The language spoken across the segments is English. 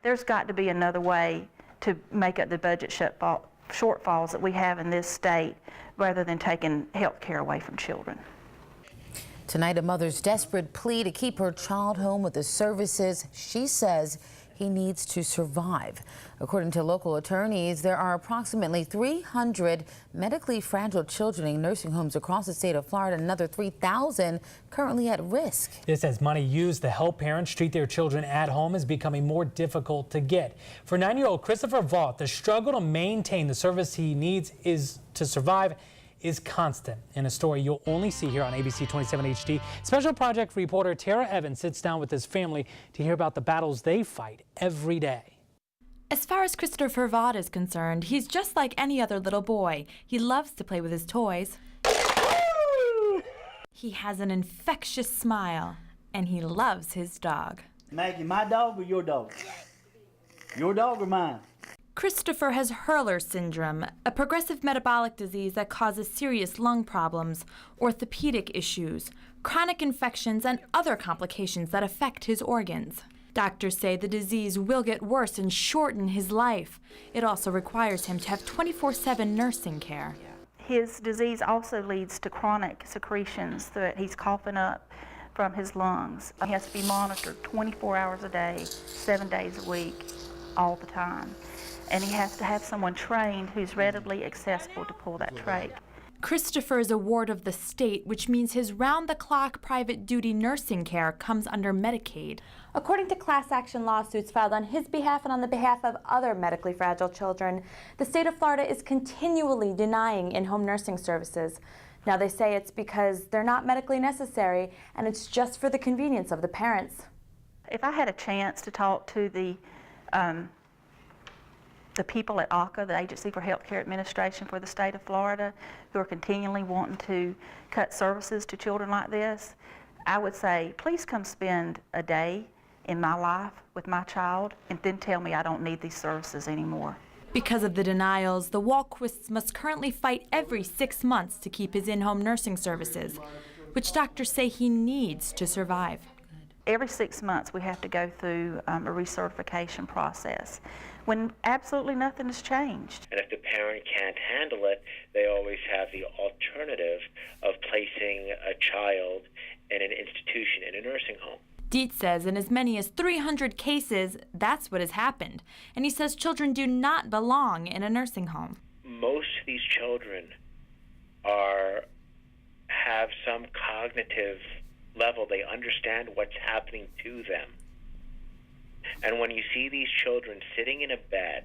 There's got to be another way to make up the budget shortfalls that we have in this state rather than taking health care away from children. Tonight, a mother's desperate plea to keep her child home with the services she says he needs to survive. According to local attorneys, there are approximately 300 medically fragile children in nursing homes across the state of Florida, and another 3,000 currently at risk. This as money used to help parents treat their children at home is becoming more difficult to get. For 9-year-old Christopher Vaught, the struggle to maintain the service he needs to survive is constant. In a story you'll only see here on ABC 27 HD, Special Project reporter Tara Evans sits down with his family to hear about the battles they fight every day. As far as Christopher Vaught is concerned, he's just like any other little boy. He loves to play with his toys. He has an infectious smile, and he loves his dog. Maggie, my dog or your dog? Your dog or mine? Christopher has Hurler syndrome, a progressive metabolic disease that causes serious lung problems, orthopedic issues, chronic infections, and other complications that affect his organs. Doctors say the disease will get worse and shorten his life. It also requires him to have 24/7 nursing care. His disease also leads to chronic secretions that he's coughing up from his lungs. He has to be monitored 24 hours a day, 7 days a week, all the time. And he has to have someone trained who's readily accessible to pull that trach. Christopher is a ward of the state, which means his round-the-clock private duty nursing care comes under Medicaid. According to class action lawsuits filed on his behalf and on the behalf of other medically fragile children, the state of Florida is continually denying in-home nursing services. Now they say it's because they're not medically necessary and it's just for the convenience of the parents. If I had a chance to talk to the people at AHCA, the Agency for Healthcare Administration for the state of Florida, who are continually wanting to cut services to children like this, I would say, please come spend a day in my life with my child and then tell me I don't need these services anymore. Because of the denials, the Walquists must currently fight every 6 months to keep his in-home nursing services, which doctors say he needs to survive. Every 6 months we have to go through a recertification process when absolutely nothing has changed. And if the parent can't handle it, they always have the alternative of placing a child in an institution, in a nursing home. Dietz says in as many as 300 cases, that's what has happened. And he says children do not belong in a nursing home. Most of these children have some cognitive level. They understand what's happening to them. And when you see these children sitting in a bed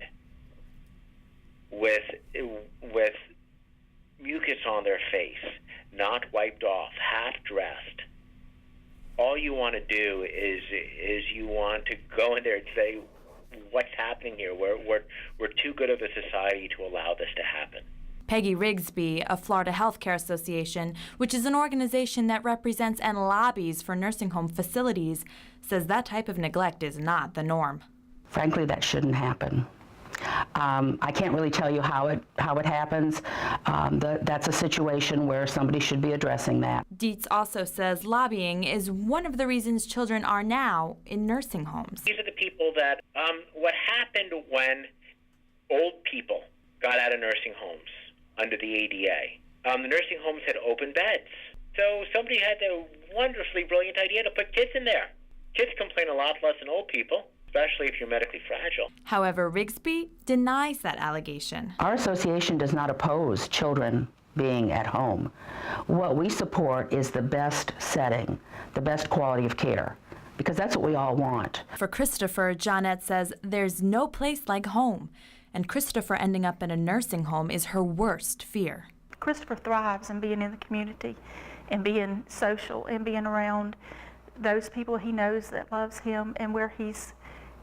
with mucus on their face, not wiped off, half dressed, all you want to do is you want to go in there and say, what's happening here? We're too good of a society to allow this to happen. Peggy Rigsby of Florida Healthcare Association, which is an organization that represents and lobbies for nursing home facilities, says that type of neglect is not the norm. Frankly, that shouldn't happen. I can't really tell you how it happens. That's a situation where somebody should be addressing that. Dietz also says lobbying is one of the reasons children are now in nursing homes. These are the people that, what happened when old people got out of nursing homes under the ADA. The nursing homes had open beds. So somebody had the wonderfully brilliant idea to put kids in there. Kids complain a lot less than old people, especially if you're medically fragile. However, Rigsby denies that allegation. Our association does not oppose children being at home. What we support is the best setting, the best quality of care, because that's what we all want. For Christopher, Johnette says there's no place like home, and Christopher ending up in a nursing home is her worst fear. Christopher thrives in being in the community and being social and being around those people he knows that loves him and where he's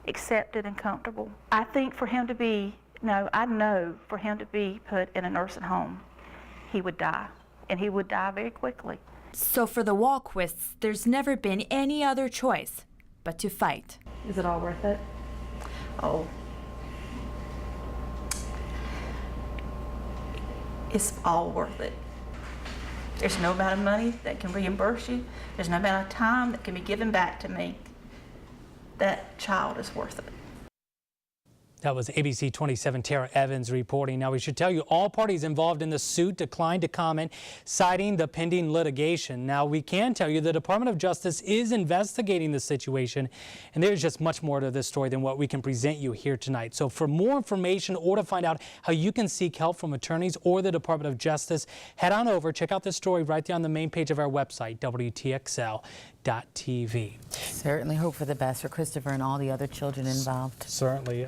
accepted and comfortable. I think for him to be, I know for him to be put in a nursing home, he would die, and he would die very quickly. So for the Walquists, there's never been any other choice but to fight. Is it all worth it? Oh. It's all worth it. There's no amount of money that can reimburse you. There's no amount of time that can be given back to me. That child is worth it. That was ABC 27 Tara Evans reporting. Now, we should tell you all parties involved in the suit declined to comment, citing the pending litigation. Now, we can tell you the Department of Justice is investigating the situation, and there's just much more to this story than what we can present you here tonight. So for more information or to find out how you can seek help from attorneys or the Department of Justice, head on over, check out this story right there on the main page of our website, WTXL.TV. Certainly hope for the best for Christopher and all the other children involved. Certainly.